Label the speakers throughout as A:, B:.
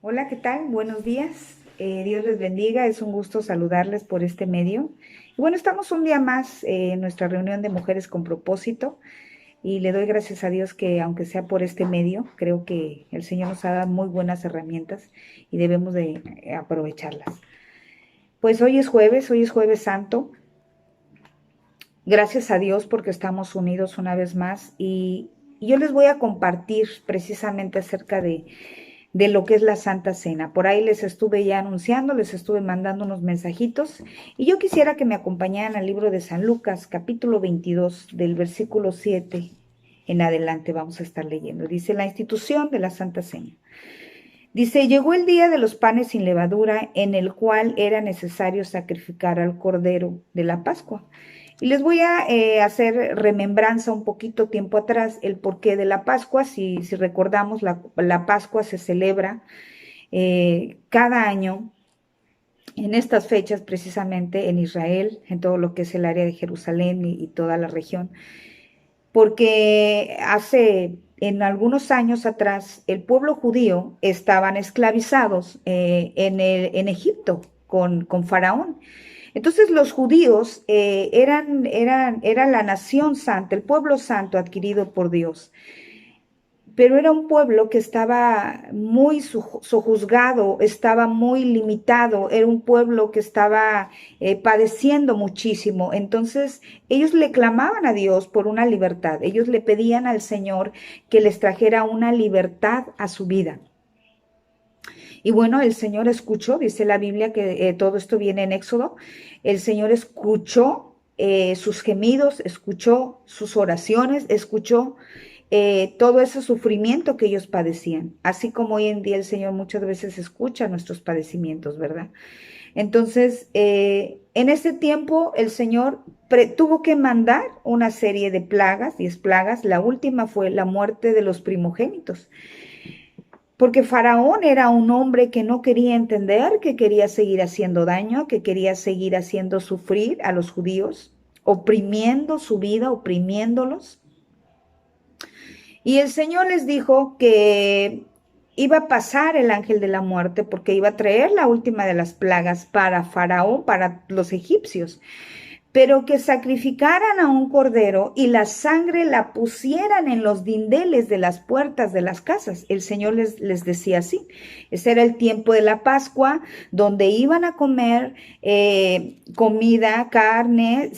A: Hola, ¿qué tal? Buenos días. Dios les bendiga. Es un gusto saludarles por este medio. Y bueno, estamos un día más en nuestra reunión de Mujeres con Propósito y le doy gracias a Dios que aunque sea por este medio, creo que el Señor nos ha dado muy buenas herramientas y debemos de aprovecharlas. Pues hoy es jueves santo. Gracias a Dios porque estamos unidos una vez más y yo les voy a compartir precisamente acerca de lo que es la Santa Cena. Por ahí les estuve ya anunciando, les estuve mandando unos mensajitos y yo quisiera que me acompañaran al libro de San Lucas, capítulo 22, del versículo 7 en adelante vamos a estar leyendo. Dice la institución de la Santa Cena. Dice, llegó el día de los panes sin levadura en el cual era necesario sacrificar al cordero de la Pascua. Y les voy a hacer remembranza un poquito tiempo atrás el porqué de la Pascua. Si recordamos, la Pascua se celebra cada año en estas fechas precisamente en Israel, en todo lo que es el área de Jerusalén y toda la región, porque hace en algunos años atrás el pueblo judío estaban esclavizados en Egipto con Faraón. Entonces los judíos era la nación santa, el pueblo santo adquirido por Dios, pero era un pueblo que estaba muy sojuzgado, estaba muy limitado, era un pueblo que estaba padeciendo muchísimo. Entonces ellos le clamaban a Dios por una libertad, ellos le pedían al Señor que les trajera una libertad a su vida. Y bueno, el Señor escuchó, dice la Biblia que todo esto viene en Éxodo, el Señor escuchó sus gemidos, escuchó sus oraciones, escuchó todo ese sufrimiento que ellos padecían, así como hoy en día el Señor muchas veces escucha nuestros padecimientos, ¿verdad? Entonces, en ese tiempo el Señor tuvo que mandar una serie de plagas, 10 plagas, la última fue la muerte de los primogénitos, porque Faraón era un hombre que no quería entender, que quería seguir haciendo daño, que quería seguir haciendo sufrir a los judíos, oprimiendo su vida, oprimiéndolos. Y el Señor les dijo que iba a pasar el ángel de la muerte porque iba a traer la última de las plagas para Faraón, para los egipcios, pero que sacrificaran a un cordero y la sangre la pusieran en los dinteles de las puertas de las casas. El Señor les decía así. Ese era el tiempo de la Pascua, donde iban a comer comida, carne,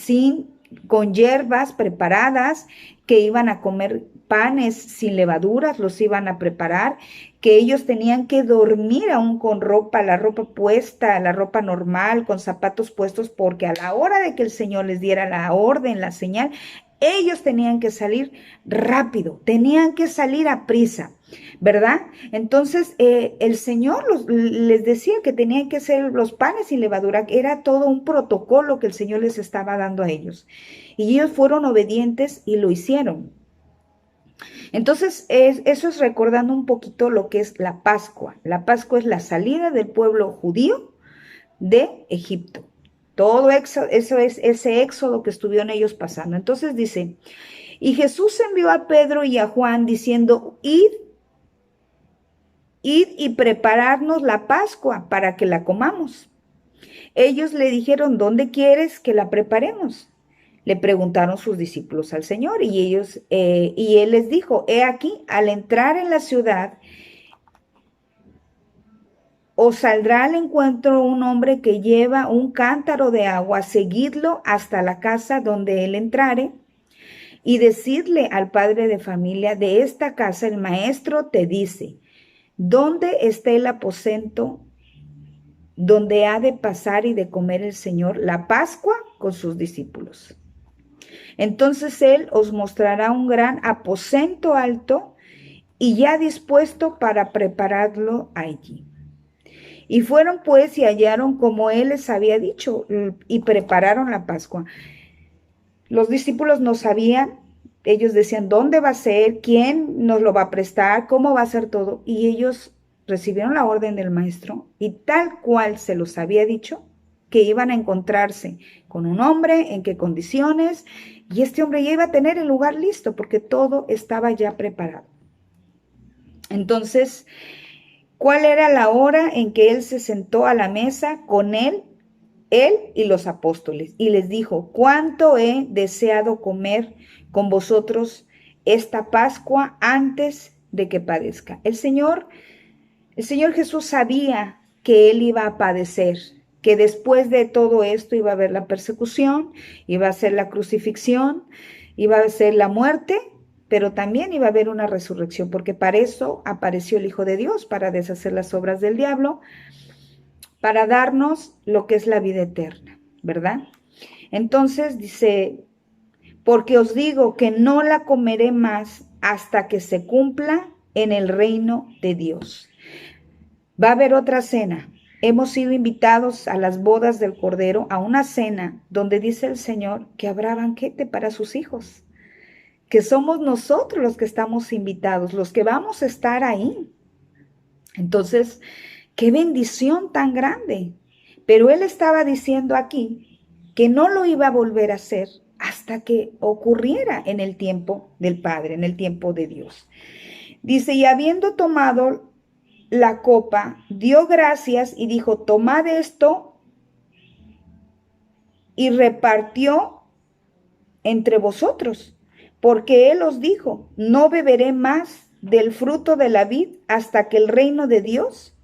A: con hierbas preparadas, que iban a comer panes sin levaduras, los iban a preparar, que ellos tenían que dormir aún con ropa, la ropa puesta, la ropa normal, con zapatos puestos, porque a la hora de que el Señor les diera la orden, la señal, ellos tenían que salir rápido, tenían que salir a prisa, ¿verdad? Entonces el Señor les decía que tenían que ser los panes sin levadura, era todo un protocolo que el Señor les estaba dando a ellos. Y ellos fueron obedientes y lo hicieron. Entonces, eso es recordando un poquito lo que es la Pascua. La Pascua es la salida del pueblo judío de Egipto. Todo eso es ese éxodo que estuvieron ellos pasando. Entonces dice, y Jesús envió a Pedro y a Juan diciendo, id y prepararnos la Pascua para que la comamos. Ellos le dijeron, ¿dónde quieres que la preparemos? Le preguntaron sus discípulos al Señor y él les dijo, he aquí, al entrar en la ciudad, os saldrá al encuentro un hombre que lleva un cántaro de agua, seguidlo hasta la casa donde él entrare y decidle al padre de familia de esta casa, el maestro te dice, ¿dónde está el aposento donde ha de pasar y de comer el Señor la Pascua con sus discípulos? Entonces él os mostrará un gran aposento alto y ya dispuesto para prepararlo allí. Y fueron pues y hallaron como él les había dicho y prepararon la Pascua. Los discípulos no sabían, ellos decían, ¿dónde va a ser? ¿Quién nos lo va a prestar? ¿Cómo va a ser todo? Y ellos recibieron la orden del maestro y tal cual se los había dicho, que iban a encontrarse con un hombre, en qué condiciones, y este hombre ya iba a tener el lugar listo porque todo estaba ya preparado. Entonces, cuál era la hora en que él se sentó a la mesa con él y los apóstoles, y les dijo: cuánto he deseado comer con vosotros esta Pascua antes de que padezca. El Señor Jesús sabía que él iba a padecer, que después de todo esto iba a haber la persecución, iba a ser la crucifixión, iba a ser la muerte, pero también iba a haber una resurrección, porque para eso apareció el Hijo de Dios, para deshacer las obras del diablo, para darnos lo que es la vida eterna, ¿verdad? Entonces dice: porque os digo que no la comeré más hasta que se cumpla en el reino de Dios. Va a haber otra cena. Hemos sido invitados a las bodas del Cordero, a una cena donde dice el Señor que habrá banquete para sus hijos, que somos nosotros los que estamos invitados, los que vamos a estar ahí. Entonces, qué bendición tan grande. Pero él estaba diciendo aquí que no lo iba a volver a hacer hasta que ocurriera en el tiempo del Padre, en el tiempo de Dios. Dice: y habiendo tomado la copa, dio gracias y dijo: tomad esto, y repartió entre vosotros, porque él os dijo: no beberé más del fruto de la vid hasta que el reino de Dios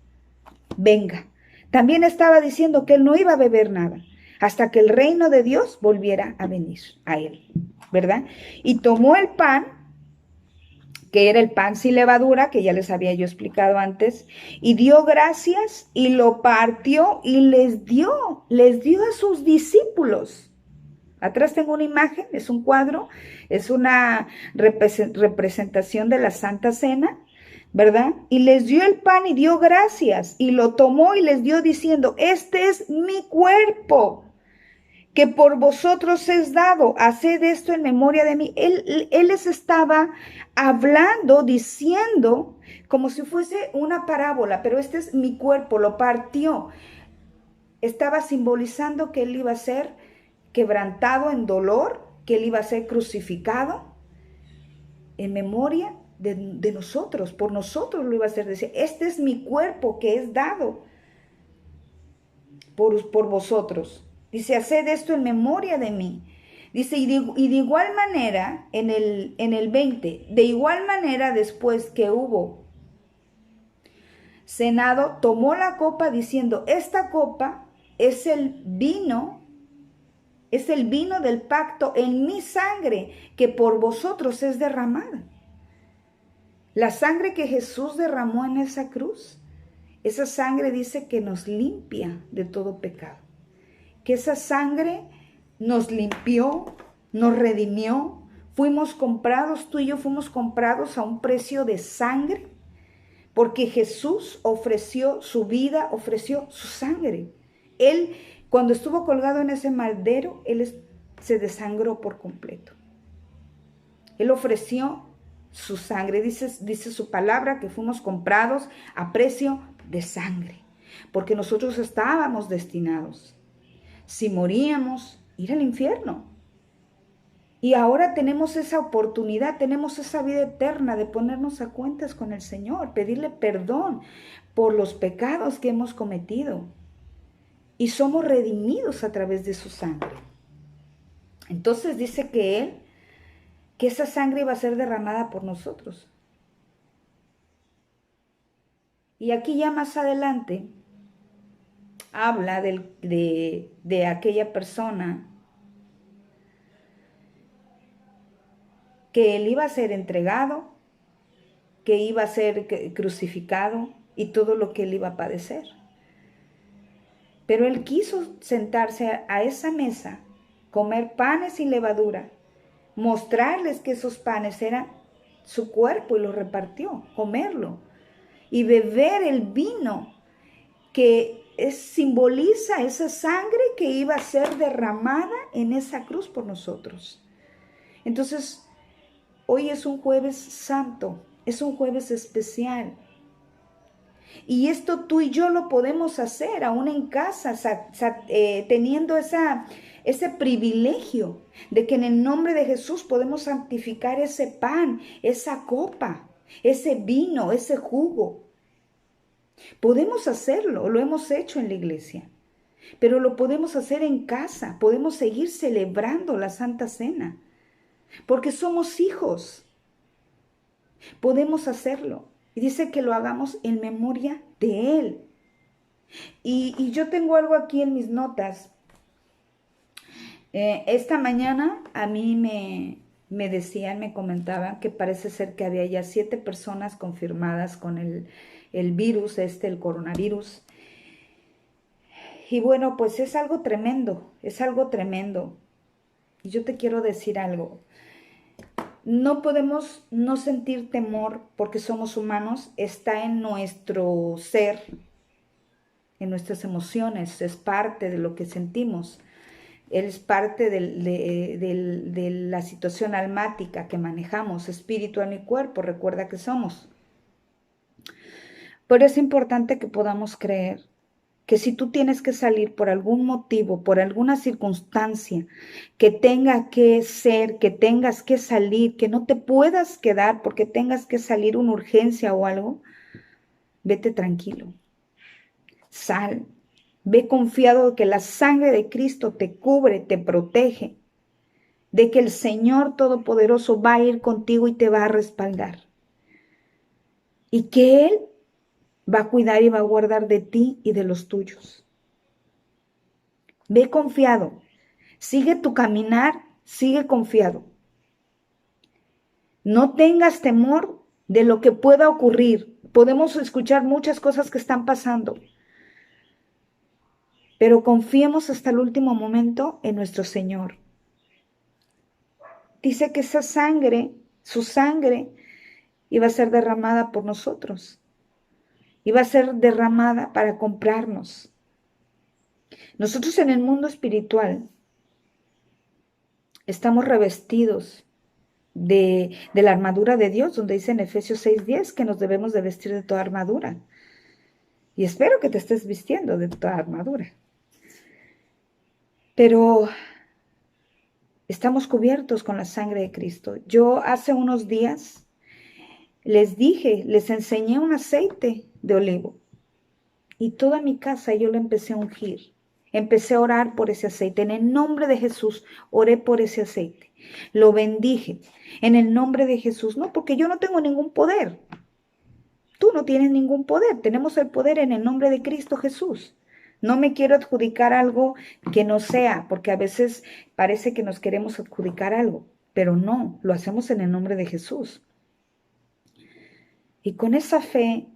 A: venga. También estaba diciendo que él no iba a beber nada hasta que el reino de Dios volviera a venir a él, ¿verdad? Y tomó el pan, que era el pan sin levadura, que ya les había yo explicado antes, y dio gracias y lo partió y les dio a sus discípulos. Atrás tengo una imagen, es un cuadro, es una representación de la Santa Cena, ¿verdad? Y les dio el pan y dio gracias y lo tomó y les dio diciendo: este es mi cuerpo, que por vosotros es dado, haced esto en memoria de mí. Él les estaba hablando, diciendo, como si fuese una parábola, pero este es mi cuerpo, lo partió. Estaba simbolizando que él iba a ser quebrantado en dolor, que él iba a ser crucificado en memoria de nosotros, por nosotros lo iba a hacer. Decir: este es mi cuerpo que es dado por vosotros. Dice: haced esto en memoria de mí. Dice: y de igual manera, en el 20, de igual manera después que hubo cenado, tomó la copa diciendo: esta copa es el vino del pacto en mi sangre, que por vosotros es derramada. La sangre que Jesús derramó en esa cruz, esa sangre dice que nos limpia de todo pecado. Que esa sangre nos limpió, nos redimió, fuimos comprados, tú y yo fuimos comprados a un precio de sangre, porque Jesús ofreció su vida, ofreció su sangre. Él, cuando estuvo colgado en ese madero, él se desangró por completo. Él ofreció su sangre, dice su palabra, que fuimos comprados a precio de sangre, porque nosotros estábamos destinados, si moríamos, ir al infierno. Y ahora tenemos esa oportunidad, tenemos esa vida eterna de ponernos a cuentas con el Señor, pedirle perdón por los pecados que hemos cometido. Y somos redimidos a través de su sangre. Entonces dice que esa sangre iba a ser derramada por nosotros. Y aquí ya más adelante habla de aquella persona que él iba a ser entregado, que iba a ser crucificado y todo lo que él iba a padecer. Pero él quiso sentarse a esa mesa, comer panes sin levadura, mostrarles que esos panes eran su cuerpo y lo repartió, comerlo, y beber el vino que simboliza esa sangre que iba a ser derramada en esa cruz por nosotros. Entonces, hoy es un jueves santo, es un jueves especial. Y esto tú y yo lo podemos hacer aún en casa, teniendo ese privilegio de que en el nombre de Jesús podemos santificar ese pan, esa copa, ese vino, ese jugo. Podemos hacerlo, lo hemos hecho en la iglesia, pero lo podemos hacer en casa, podemos seguir celebrando la Santa Cena, porque somos hijos, podemos hacerlo. Y dice que lo hagamos en memoria de Él. Y yo tengo algo aquí en mis notas. Esta mañana a mí me decían, me comentaban que parece ser que había ya 7 personas confirmadas con el virus, el coronavirus. Y bueno, pues es algo tremendo, es algo tremendo. Y yo te quiero decir algo. No podemos no sentir temor porque somos humanos, está en nuestro ser, en nuestras emociones, es parte de lo que sentimos. Es parte de la situación almática que manejamos, espíritu, alma y cuerpo, recuerda que somos. Pero es importante que podamos creer que si tú tienes que salir por algún motivo, por alguna circunstancia, que tenga que ser, que tengas que salir, que no te puedas quedar porque tengas que salir una urgencia o algo, vete tranquilo, sal, ve confiado de que la sangre de Cristo te cubre, te protege, de que el Señor Todopoderoso va a ir contigo y te va a respaldar. Y que Él va a cuidar y va a guardar de ti y de los tuyos. Ve confiado, sigue tu caminar, sigue confiado. No tengas temor de lo que pueda ocurrir. Podemos escuchar muchas cosas que están pasando, pero confiemos hasta el último momento en nuestro Señor. Dice que esa sangre, su sangre, iba a ser derramada por nosotros. Iba a ser derramada para comprarnos. Nosotros en el mundo espiritual estamos revestidos de la armadura de Dios, donde dice en Efesios 6:10 que nos debemos de vestir de toda armadura. Y espero que te estés vistiendo de toda armadura. Pero estamos cubiertos con la sangre de Cristo. Yo hace unos días les enseñé un aceite de olivo. Y toda mi casa yo lo empecé a ungir. Empecé a orar por ese aceite. En el nombre de Jesús oré por ese aceite. Lo bendije en el nombre de Jesús. No, porque yo no tengo ningún poder. Tú no tienes ningún poder. Tenemos el poder en el nombre de Cristo Jesús. No me quiero adjudicar algo que no sea, porque a veces parece que nos queremos adjudicar algo, pero no, lo hacemos en el nombre de Jesús. Y con esa fe,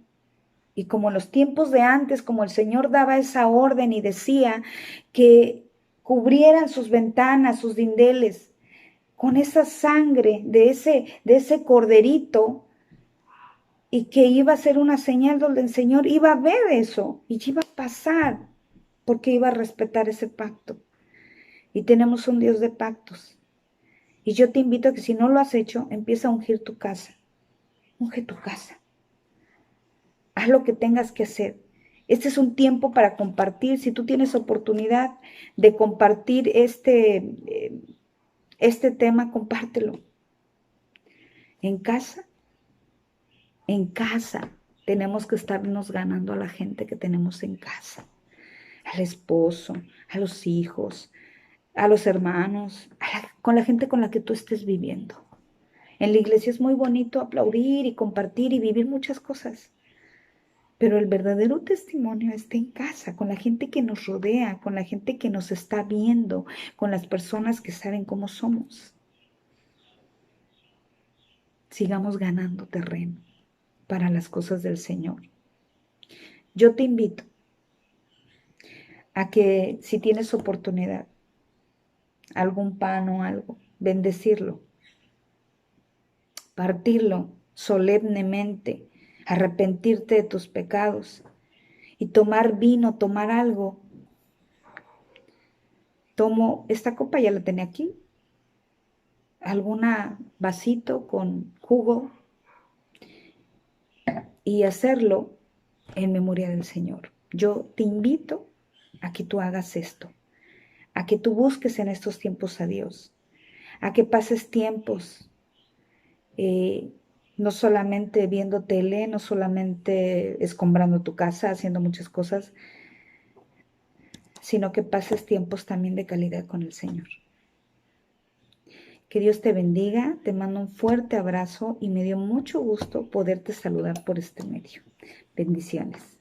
A: y como en los tiempos de antes, como el Señor daba esa orden y decía que cubrieran sus ventanas, sus dindeles, con esa sangre de ese corderito, y que iba a ser una señal donde el Señor iba a ver eso y iba a pasar, porque iba a respetar ese pacto. Y tenemos un Dios de pactos. Y yo te invito a que si no lo has hecho, empieza a ungir tu casa. Unge tu casa. Haz lo que tengas que hacer. Este es un tiempo para compartir. Si tú tienes oportunidad de compartir este tema, compártelo. En casa, tenemos que estarnos ganando a la gente que tenemos en casa. Al esposo, a los hijos, a los hermanos, con la gente con la que tú estés viviendo. En la iglesia es muy bonito aplaudir y compartir y vivir muchas cosas. Pero el verdadero testimonio está en casa, con la gente que nos rodea, con la gente que nos está viendo, con las personas que saben cómo somos. Sigamos ganando terreno para las cosas del Señor. Yo te invito a que si tienes oportunidad, algún pan o algo, bendecirlo, partirlo solemnemente, arrepentirte de tus pecados y tomar vino, tomar algo. Tomo esta copa, ya la tenía aquí, alguna vasito con jugo y hacerlo en memoria del Señor. Yo te invito a que tú hagas esto, a que tú busques en estos tiempos a Dios, a que pases tiempos no solamente viendo tele, no solamente escombrando tu casa, haciendo muchas cosas, sino que pases tiempos también de calidad con el Señor. Que Dios te bendiga, te mando un fuerte abrazo y me dio mucho gusto poderte saludar por este medio. Bendiciones.